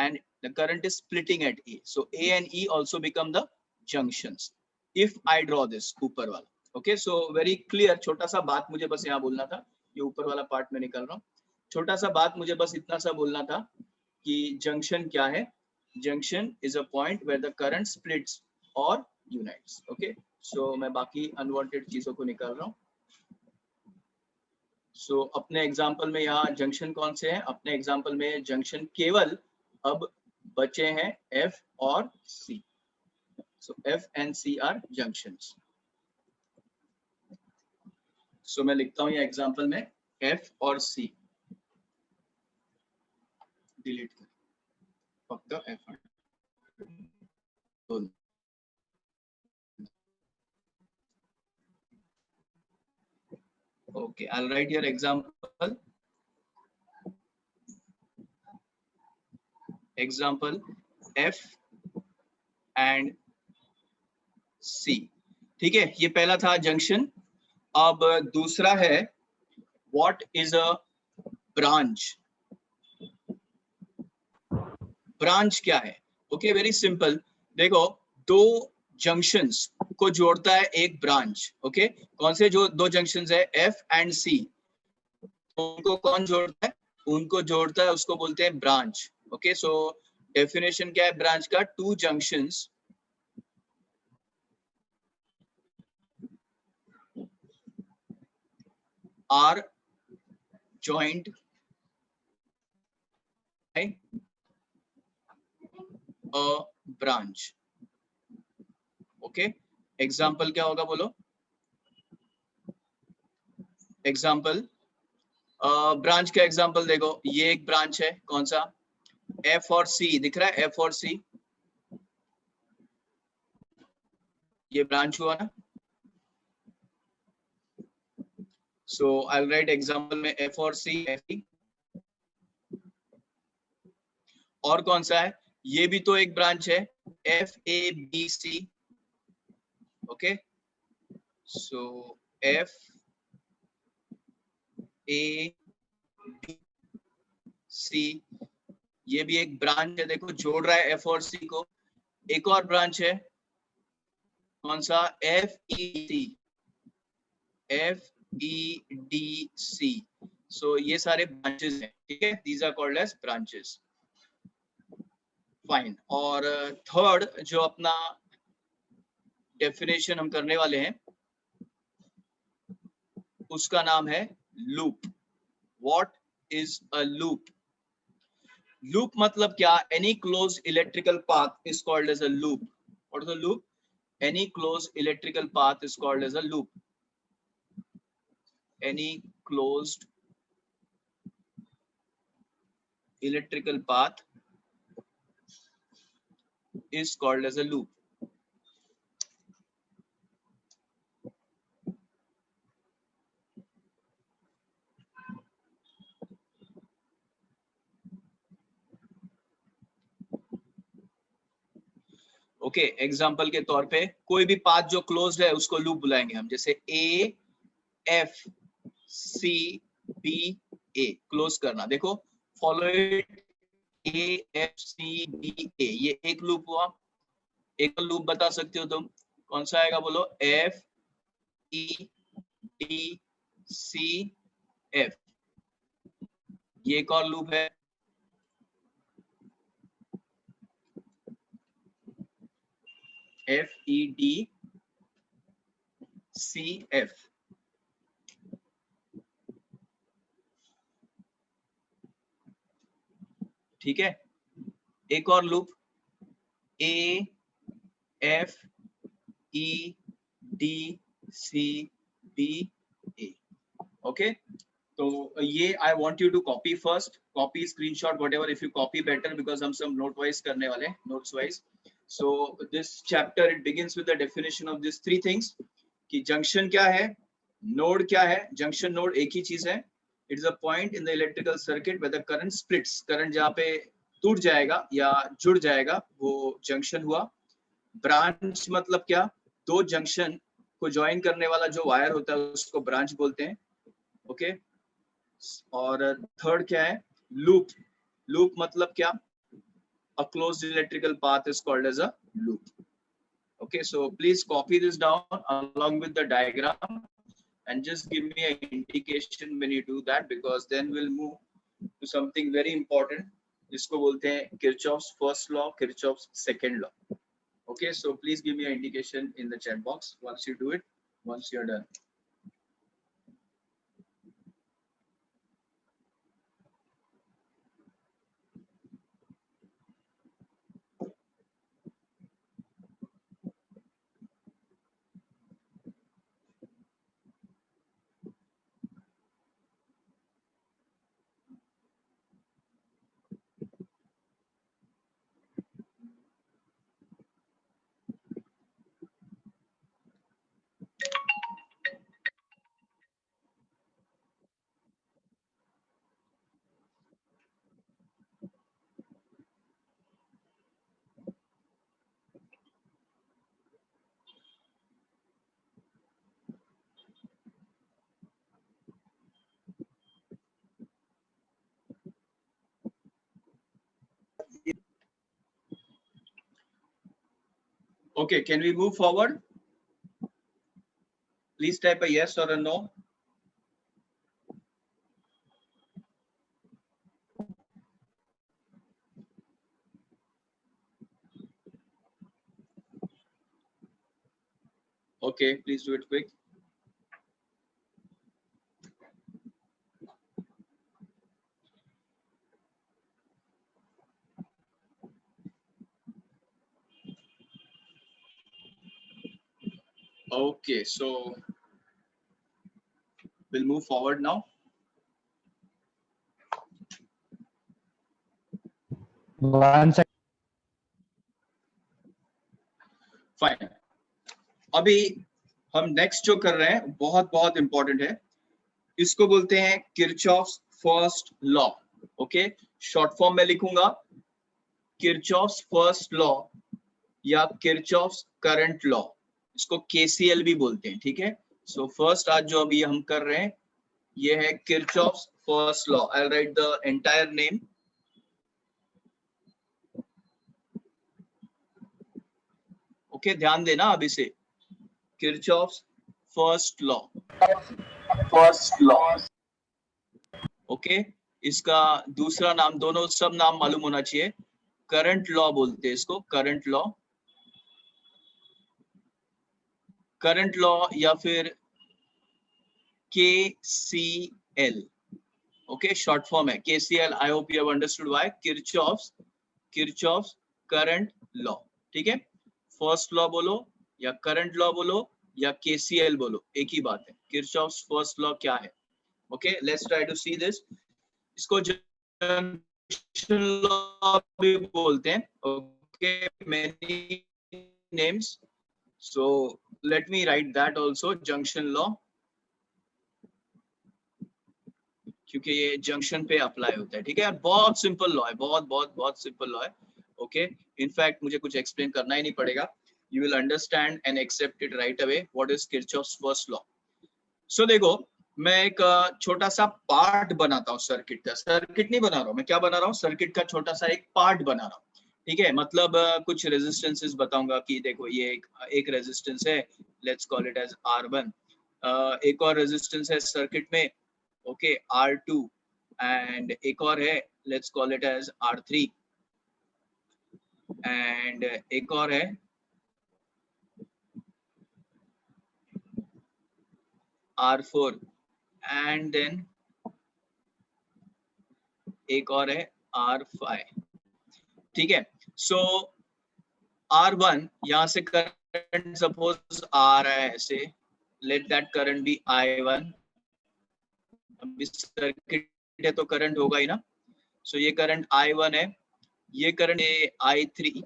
and the current is splitting at A. So A and E also become the junctions. If I draw this ऊपर वाला, okay, so very clear. छोटा सा बात मुझे बस यहाँ बोलना था, ये ऊपर वाला पार्ट में निकल रहा हूँ. छोटा सा बात मुझे बस इतना सा बोलना था कि जंक्शन क्या है. Junction is a point where the current splits or unites. Okay, so मैं बाकी unwanted चीजों को निकाल रहा हूँ. So अपने एग्जाम्पल में यहाँ जंक्शन कौन से हैं? अपने एग्जाम्पल में जंक्शन केवल अब बचे हैं F और C. So F and C are junctions. So मैं लिखता हूँ ये एग्जाम्पल में F और C. डिलीट कर फक्त F दोनों. Okay, I'll write here example. Example F and C. ठीक है, ये पहला था जंक्शन. अब दूसरा है what is a branch. Branch क्या है? Okay, very simple. देखो, दो जंक्शंस को जोड़ता है एक ब्रांच. ओके, कौन से जो दो जंक्शंस है F एंड C, उनको कौन जोड़ता है? उनको जोड़ता है, उसको बोलते हैं ब्रांच. ओके, सो डेफिनेशन क्या है ब्रांच का? Two junctions are joined by a branch. Okay, example क्या होगा बोलो? एग्जाम्पल ब्रांच का एग्जाम्पल देखो, ये एक ब्रांच है. कौन सा? F और C दिख रहा है. F और C ये ब्रांच हुआ ना. So I'll write example में F और C. और कौन सा है? ये भी तो एक ब्रांच है, F A B C. Okay, so F A B C ये भी एक ब्रांच है. देखो, जोड़ रहा है F और C को. एक और ब्रांच है, कौन सा? F E D. F E D C. So ये सारे ब्रांचेस हैं. ठीक है, these are called as branches. Fine. और थर्ड जो अपना डेफिनेशन हम करने वाले हैं उसका नाम है loop. What is a loop? Loop मतलब क्या? Any close electrical path is called as a loop. What is a loop? Any close electrical path is called as a loop. Any closed electrical path is called as a loop. Okay, example के तौर पे कोई भी path जो closed है उसको loop बुलाएंगे हम. जैसे A F C B A close करना. देखो, follow it. A F C B A ये एक लूप हुआ. एक लूप बता सकते हो तुम? कौन सा आएगा बोलो? F E D C F ये एक और लूप है. F E D C F. ठीक है, एक और loop A F E D C B A. Okay, तो ये I want you to copy first. Copy, screenshot, whatever. If you copy better, because हम सब note wise करने वाले हैं, notes wise. So this chapter it begins with the definition of these three things. कि junction क्या है, node क्या है. junction node एक ही चीज है. It is a point in the electrical circuit where the current splits. current जहाँ पे टूट जाएगा या जुड़ जाएगा वो junction हुआ. branch मतलब क्या? दो junction को join करने वाला जो wire होता है उसको branch बोलते हैं. ओके, और थर्ड क्या है? लूप. लूप मतलब क्या? a closed electrical path is called as a loop. Okay, so please copy this down along with the diagram and just give me an indication when you do that, because then we'll move to something very important, जिसको बोलते हैं Kirchhoff's first law, Kirchhoff's second law. Okay, so please give me an indication in the chat box once you do it, once you're done. Okay, can we move forward? Please type a yes or a no. Okay, please do it quick. Okay, so we'll move forward now. One second. Fine. अभी हम next जो कर रहे हैं बहुत बहुत important है, इसको बोलते हैं Kirchhoff's first law. Okay, short form में लिखूंगा किरचॉफ्स फर्स्ट लॉ या किरचॉफ्स करंट लॉ, इसको केसीएल भी बोलते हैं. ठीक है, सो फर्स्ट आज जो अभी हम कर रहे हैं ये है Kirchhoff's first law. I will write the entire name. Okay, ध्यान देना अभी से. Kirchhoff's first law. First law. Okay, इसका दूसरा नाम, दोनों सब नाम मालूम होना चाहिए. करंट लॉ बोलते हैं इसको, करंट लॉ. करंट लॉ या फिर KCL. ओके, शॉर्ट फॉर्म है KCL. I hope you have understood why. Kirchhoff's current law. ठीक है, फर्स्ट लॉ बोलो या करंट लॉ बोलो या KCL बोलो, एक ही बात है. किरचॉफ्स फर्स्ट लॉ क्या है? Okay, let's try to see this. इसको जंक्शन लॉ भी बोलते हैं. Okay, many names, so let me write that also, junction law, क्योंकि ये जंक्शन पे अप्लाई होता है. ठीक है, बहुत सिंपल लॉ है, बहुत बहुत बहुत सिंपल लॉ है. ओके, इनफैक्ट मुझे कुछ एक्सप्लेन करना ही नहीं पड़ेगा. You will understand and accept it right away what is Kirchhoff's first law. So देखो, मैं एक छोटा सा पार्ट बनाता हूँ सर्किट का. सर्किट नहीं बना रहा हूँ मैं, क्या बना रहा हूँ? सर्किट का छोटा सा एक पार्ट बना रहा हूँ. ठीक है, मतलब कुछ रेजिस्टेंसेस बताऊंगा कि देखो ये एक रेजिस्टेंस है, let's call it as R1. एक और रेजिस्टेंस है सर्किट में, ओके, R2, एंड एक और है, let's call it as R3, and एक और है R4, एंड देन एक और है R5. ठीक है, सो R1 यहाँ से करंट सपोज आ रहा है ऐसे, let that current B I1. अब इस सर्किट है तो करंट होगा ही ना. सो ये करंट I1 है, ये करंट है I3,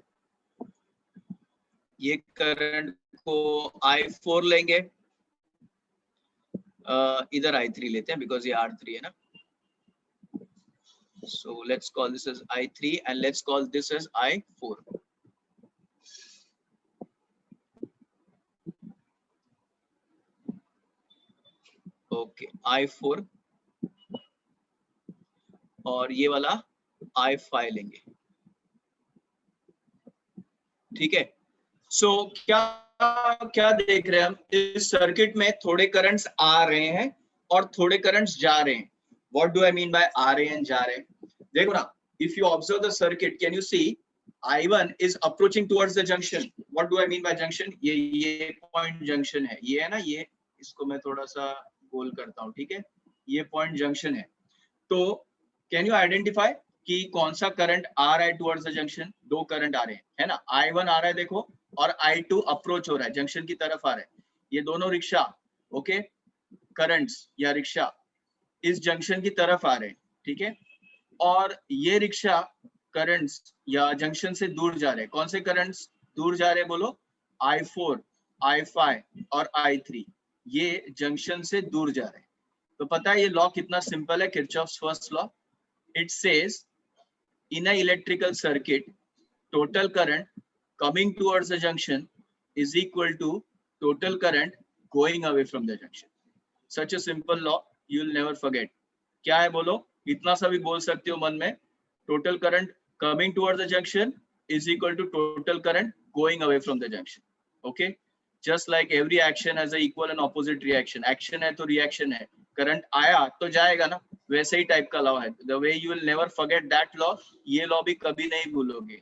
ये करंट को I4 लेंगे, इधर I3 लेते हैं बिकॉज ये R3 है ना. So let's call this as I3 and let's call this as I4. Okay, I4 और ये वाला I5 लेंगे. ठीक है। सो क्या क्या देख रहे हैं हम इस सर्किट में, थोड़े करंट्स आ रहे हैं और थोड़े करंट्स जा रहे हैं। What do I mean by आ रहे हैं जा रहे हैं? देखो ना, if you observe the circuit can you see I1 is approaching towards the junction. What do I mean by junction? ये पॉइंट जंक्शन है, ये है ना, ये इसको मैं थोड़ा सा गोल करता हूँ, ठीक है, ये पॉइंट जंक्शन है। तो कैन यू आइडेंटिफाई कि कौन सा करंट आ रहा है टुवर्ड्स द जंक्शन? दो करंट आ रहे हैं, है ना, I1 आ रहा है देखो, और I2 अप्रोच हो रहा है, जंक्शन की तरफ आ रहा है। ये दोनों रिक्शा, ओके, करंट्स या रिक्शा इस जंक्शन की तरफ आ रहे हैं, ठीक है। और ये रिक्शा करंट्स या जंक्शन से दूर जा रहे हैं। कौन से करंट्स दूर जा रहे हैं बोलो? I4, I5 और I3, ये जंक्शन से दूर जा रहे हैं। तो पता है ये लॉ कितना सिंपल है, Kirchhoff's first law. It says in a electrical circuit total current coming towards the junction is equal to total current going away from the junction. Such a simple law, you will never forget. क्या है बोलो? इतना सा भी बोल सकते हो मन में, total current coming towards the junction is equal to total current going away from the junction. Okay, just like every action has a equal and opposite reaction. Action है तो reaction है, करंट आया तो जाएगा ना, वैसे ही टाइप का लॉ है। The way you will never forget that law, ये लॉ भी कभी नहीं भूलोगे।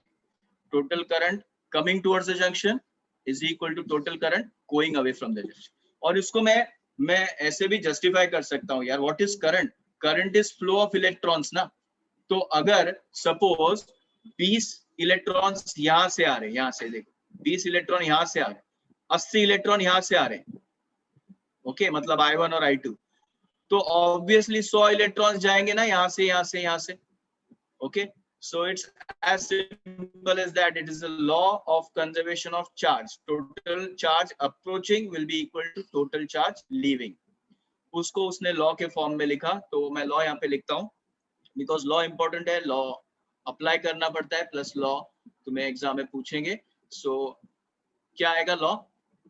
Total current coming towards the junction is equal to total current going away from the junction. और इसको मैं ऐसे भी जस्टिफाई कर सकता हूँ यार, what is current? Current is flow of electrons ना। तो अगर सपोज 20 इलेक्ट्रॉन्स यहाँ से आ रहे हैं, यहाँ से देखो 20 इलेक्ट्रॉन यहाँ से आ रहे हैं, 80 इलेक्ट्रॉन यहाँ से आ रहे हैं, ओके, मतलब I1 और I2, तो ऑब्वियसली 100 इलेक्ट्रॉन्स जाएंगे ना यहाँ से, यहाँ से, यहाँ से, okay. So it's as simple as that, it is a law of conservation of charge. Total charge approaching will be equal to total charge leaving. उसको उसने लॉ के फॉर्म में लिखा, तो मैं लॉ यहाँ पे लिखता हूँ, बिकॉज लॉ इंपॉर्टेंट है, लॉ अप्लाई करना पड़ता है, प्लस लॉ तुम्हें एग्जाम में पूछेंगे। सो क्या आएगा law?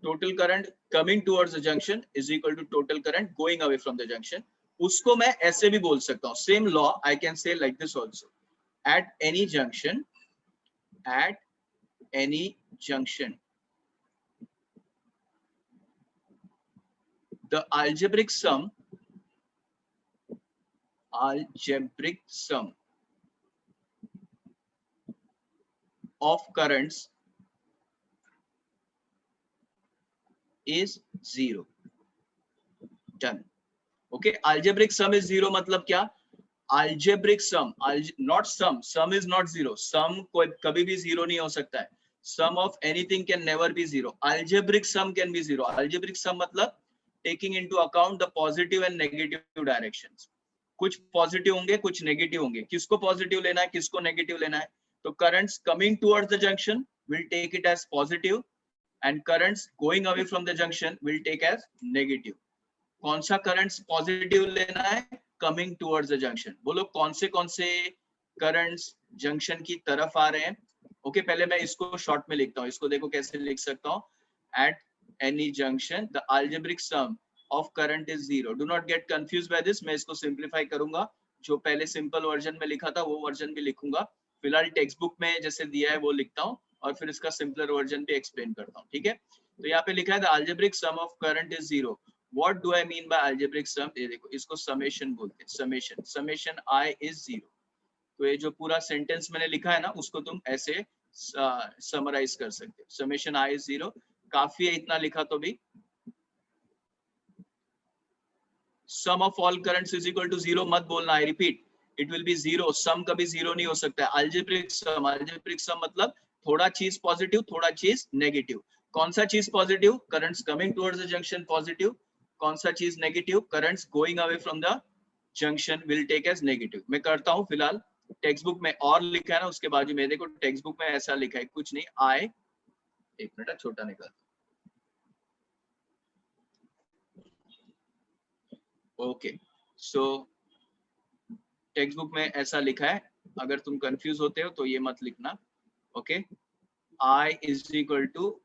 Total current coming towards the junction is equal to total current going away from the junction. उसको मैं ऐसे भी बोल सकता हूँ, same law I can say like this also, at any junction, at any junction the algebraic sum of currents is 0. Done. Okay, algebraic sum is 0 मतलब क्या? Algebraic sum, not sum is not 0. Sum कभी भी 0 नहीं हो सकता है. Sum of anything can never be 0. Algebraic sum can be 0. Algebraic sum मतलब taking into account the positive and negative directions. कुछ पॉजिटिव होंगे, कुछ नेगेटिव होंगे। किसको पॉजिटिव लेना है, किसको नेगेटिव लेना है? तो currents coming towards the junction will take it as positive and currents going away from the junction will take as negative. कौन सा करंट्स पॉजिटिव लेना है? Coming towards the junction. बोलो कौन से करंट्स जंक्शन की तरफ आ रहे हैं? ओके, पहले मैं इसको शॉर्ट में लिखता हूँ, इसको देखो कैसे लिख सकता हूँ। Eight any junction the algebraic sum of current is 0. Do not get confused by this. मैं इसको सिंप्लीफाई करूंगा, जो पहले सिंपल वर्जन में लिखा था वो वर्जन भी लिखूंगा। फिलहाल टेक्स्ट बुक में जैसे दिया है वो लिखता हूँ, और फिर इसका सिंपलर वर्जन भी एक्सप्लेन करता हूँ, ठीक है। तो यहाँ पे लिखा है the algebraic sum of current is 0. What do I mean by algebraic sum? ये देखो, इसको समेशन बोलते हैं, समेशन I is 0. तो ये जो पूरा सेंटेंस मैंने लिखा है ना, उसको तुम ऐसे समराइज कर सकते हो, समेशन I is 0। काफी है इतना लिखा तो भी। Sum of all currents is equal to 0 मत बोलना, I repeat, it will be 0। Sum कभी 0 नहीं हो सकता है। अल्जेब्रिक सम मतलब थोड़ा चीज पॉजिटिव, थोड़ा चीज नेगेटिव। कौन सा चीज positive? Currents coming towards the junction positive. कौन सा चीज negative? Currents going away from the junction will take as negative. मैं करता हूँ फिलहाल, टेक्स्ट बुक में और लिखा है ना, उसके बाजू में देखो, टेक्स्ट बुक में ऐसा लिखा है, कुछ नहीं, आई, एक मिनट छोटा निकाल, ओके। सो टेक्स्ट बुक में ऐसा लिखा है, अगर तुम कंफ्यूज होते हो तो ये मत लिखना, okay. I is equal to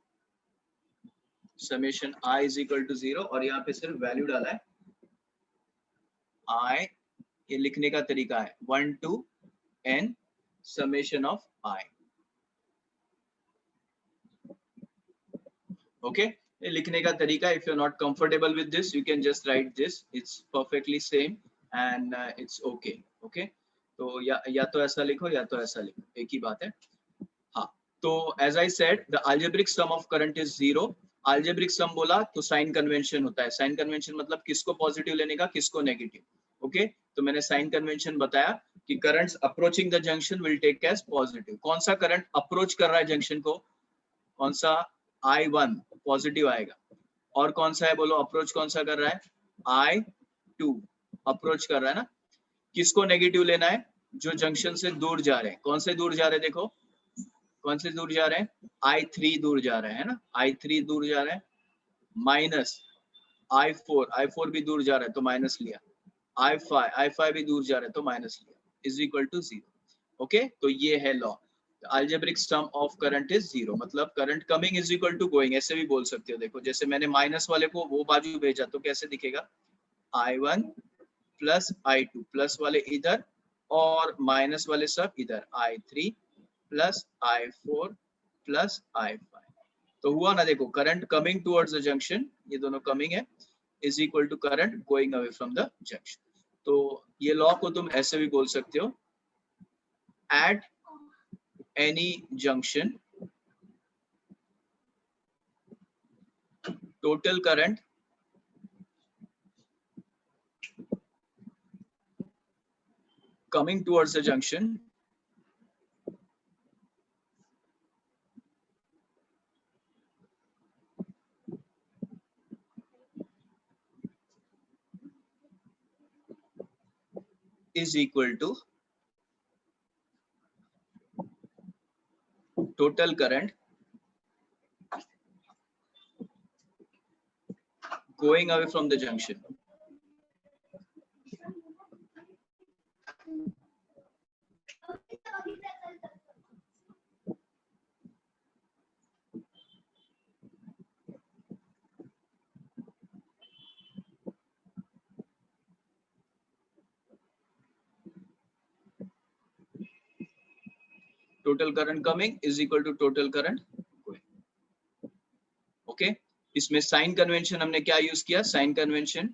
summation I is equal to 0, और यहाँ पे सिर्फ वैल्यू डाला है I। ये लिखने का तरीका है 1 to n summation of I। Okay ये लिखने का तरीका, if you are not comfortable with this you can just write this, it's perfectly same and it's okay. Okay तो या तो ऐसा लिखो या तो ऐसा लिखो, एक ही बात है। हाँ तो as I said the algebraic sum of current is zero. Algebraic sum बोला तो साइन कन्वेंशन होता है, साइन कन्वेंशन मतलब किसको पॉजिटिव लेने का किसको नेगेटिव। ओके तो मैंने साइन कन्वेंशन बताया कि currents approaching the junction will take as positive. कौन सा करंट अप्रोच कर रहा है जंक्शन को, कौन सा, I1 पॉजिटिव आएगा। और कौन सा है बोलो, अप्रोच कौन सा कर रहा है, I2 अप्रोच कर रहा है ना। किसको नेगेटिव लेना है, जो जंक्शन से दूर जा रहे हैं। कौन से दूर जा रहे हैं, देखो कौन से दूर जा रहे हैं, I3 दूर जा रहे हैं ना, I3 दूर जा रहे हैं, माइनस I4 भी दूर जा रहा है तो माइनस लिया, I5 भी दूर जा रहा है तो माइनस लिया, is equal to zero. Okay तो ये है law, algebraic sum of current is zero, मतलब current coming is equal to going, ऐसे भी बोल सकते हो। देखो जैसे मैंने माइनस वाले को वो बाजू भेजा तो कैसे दिखेगा, I1 प्लस I2, प्लस वाले इधर और माइनस वाले सब इधर, I3 plus I4 plus I5। तो हुआ ना, देखो current coming towards the junction, ये दोनों कमिंग है, is equal to current going away from the junction. तो ये लॉ को तुम ऐसे भी बोल सकते हो, eight any junction total current coming towards the junction is equal to total current going away from the junction. Total current coming is equal to total current going. Okay, इसमें साइन कन्वेंशन हमने क्या use किया, sign convention,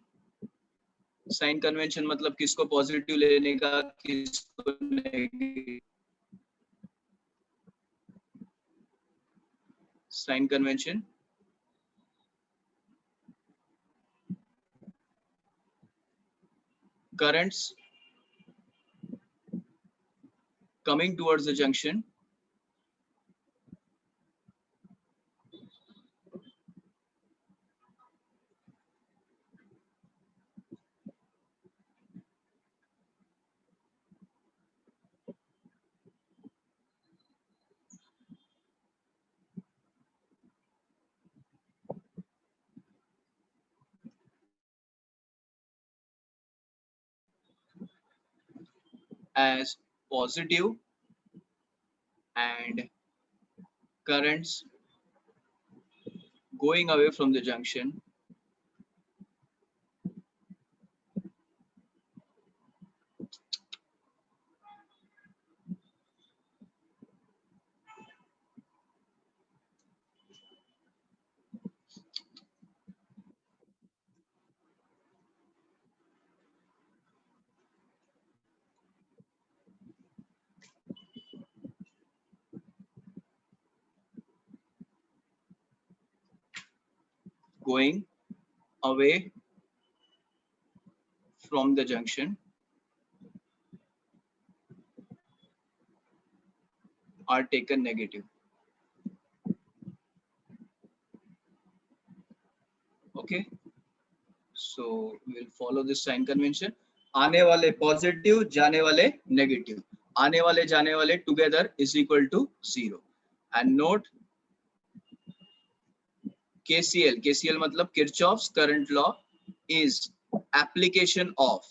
sign convention मतलब किसको positive लेने का किसको negative, sign convention currents coming towards the junction as positive and currents going away from the junction going away from the junction are taken negative. Okay, so we'll follow this sign convention. आने वाले positive, जाने वाले negative, आने वाले जाने वाले together is equal to zero. And note KCL, KCL मतलब Kirchhoff's current law is application of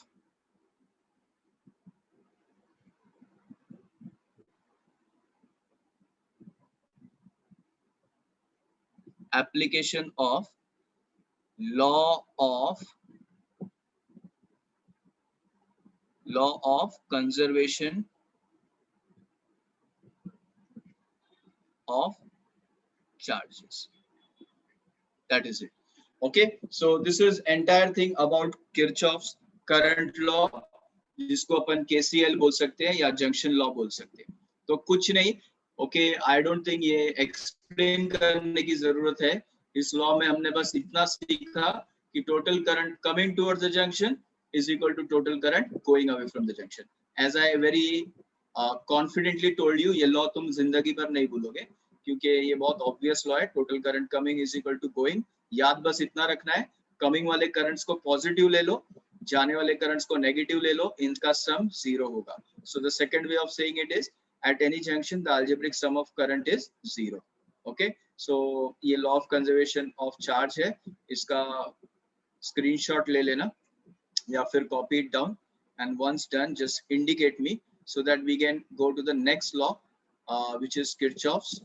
application of law of conservation of charges. That is it. Okay, so this is entire thing about Kirchhoff's current law, जिसको अपन KCL बोल सकते हैं या junction law बोल सकते हैं. तो कुछ नहीं. ओके, आई डोंट थिंक ये एक्सप्लेन करने की जरूरत है. इस लॉ में हमने बस इतना सीखा कि total current coming towards the junction is equal to total current going away from the junction. As I very confidently told you, ये लॉ तुम जिंदगी भर नहीं भूलोगे क्योंकि ये बहुत ऑब्वियस लॉ है. Total current coming is equal to going. याद बस इतना रखना है, कमिंग वाले करंट्स को पॉजिटिव ले लो, जाने वाले करंट्स को नेगेटिव ले लो, इनका सम 0 होगा. So the second way of saying it is at any junction the algebraic sum of current is 0. okay, so ये law of conservation of charge है, इसका screenshot ले लेना या फिर copy it down, and once done just indicate me so that we can go to the next law, which is Kirchhoff's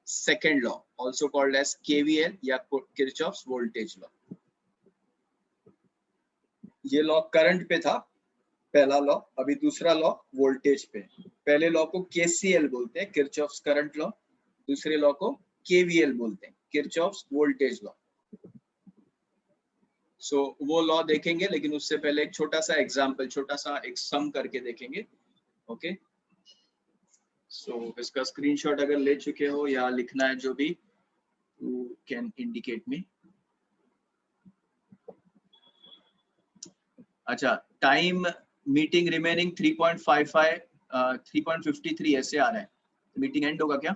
second law, also called as KVL या Kirchhoff's voltage law. ये law current पे था पहला law, अभी दूसरा law voltage पे. पहले law को KCL बोलते हैं, किरचॉफ्स करंट लॉ. दूसरे लॉ को KVL बोलते हैं, किरचॉफ्स वोल्टेज लॉ. सो वो लॉ देखेंगे, लेकिन उससे पहले एक छोटा सा एग्जांपल, छोटा सा एक सम करके देखेंगे. ओके, सो इसका स्क्रीनशॉट अगर ले चुके हो या लिखना है जो भी, यू कैन इंडिकेट मी. अच्छा, टाइम मीटिंग रिमेनिंग 3.55 3.53 ऐसे आ रहा है. मीटिंग एंड होगा क्या?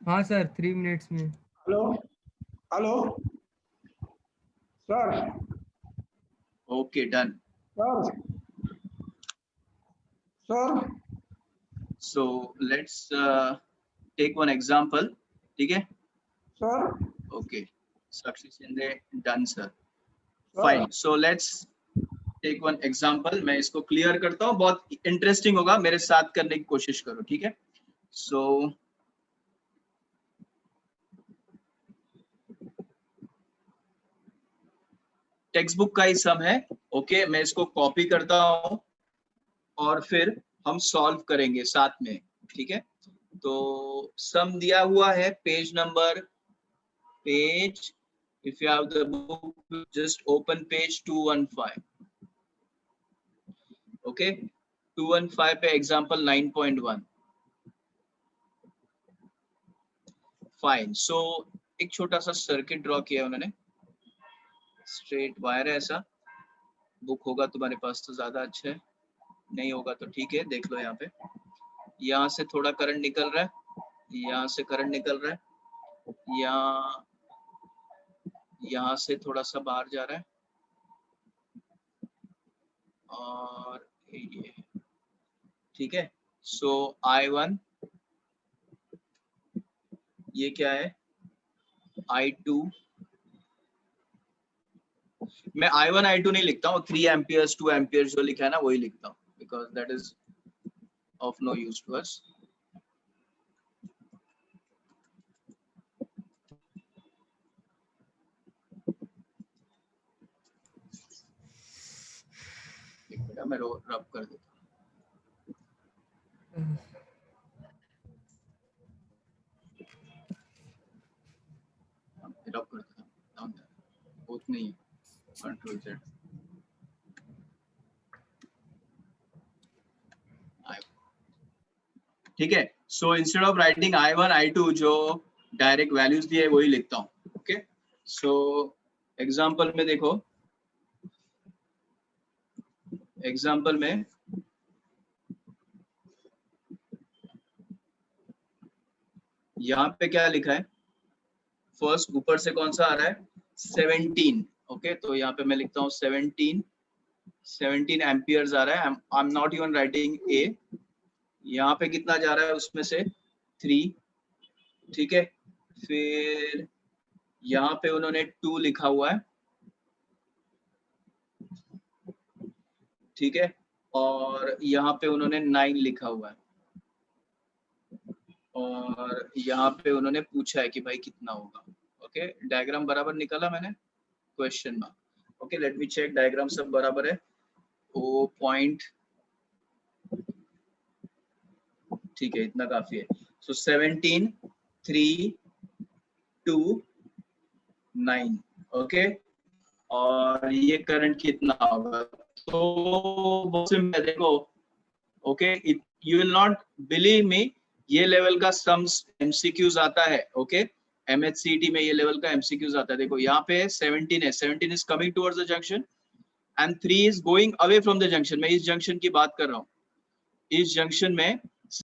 हाँ सर, 3 मिनट्स में. Hello hello sir. Okay, done. Sir sir so let's take one example. ठीक है sir. Okay, Sakshi Shinde, done sir. Fine. So let's take one example. मैं इसको क्लियर करता हूँ, बहुत इंटरेस्टिंग होगा, मेरे साथ करने की कोशिश करो. ठीक है, सो टेक्स्ट बुक का ही सम है. ओके, मैं इसको कॉपी करता हूँ और फिर हम सॉल्व करेंगे साथ में. ठीक है, तो सम दिया हुआ है, page number, page, if you have the book just open page 215. okay, 215 पे example 9.1. fine. so एक छोटा सा सर्किट ड्रॉ किया उन्होंने. स्ट्रेट वायर है ऐसा. बुक होगा तुम्हारे पास तो ज्यादा अच्छा है, नहीं होगा तो ठीक है, देख लो. यहाँ पे यहाँ से थोड़ा करंट निकल रहा है, यहाँ से करंट निकल रहा है, यहाँ से थोड़ा सा बाहर जा रहा है, और ये. ठीक है, सो I1, ये क्या है, I2. मैं I1 I2 नहीं लिखता हूँ, 3 एम्पियर्स 2 एम्पियर्स जो लिखा है ना वही लिखता हूँ, because that is of no use to us. मैं रब कर देता हूँ. रब कर देता हूँ, बहुत नहीं है. Control Z. ठीक है, so instead of writing I1 I2 जो डायरेक्ट वैल्यूज दिए वही लिखता हूँ. ओके, सो एग्जांपल में देखो, एग्जांपल में यहाँ पे क्या लिखा है, फर्स्ट ऊपर से कौन सा आ रहा है, 17. ओके, तो यहाँ पे मैं लिखता हूँ 17 एम्पियर्स आ रहा है. I am not even writing a. यहाँ पे कितना जा रहा है उसमें से 3. ठीक है, फिर यहाँ पे उन्होंने 2 लिखा हुआ है. ठीक है, और यहाँ पे उन्होंने 9 लिखा हुआ है, और यहाँ पे उन्होंने पूछा है कि भाई कितना होगा. ओके, डायग्राम बराबर निकाला मैंने, question mark. Okay, let me check, diagram सब बराबर है. ओ पॉइंट, ठीक है, इतना काफी है. सो 17 3 2 9, ओके। और ये करंट कितना होगा? तो बहुत सिंपल, देखो, okay, you will not believe me, ये लेवल का सम्स एमसीक्यूज आता है, ओके। एमएचसीटी में ये लेवल का एमसीक्यूज आता है। देखो यहाँ पे 17 है, 17 is coming towards the junction and 3 is going away from the junction. मैं इस जंक्शन की बात कर रहा हूँ। इस जंक्शन में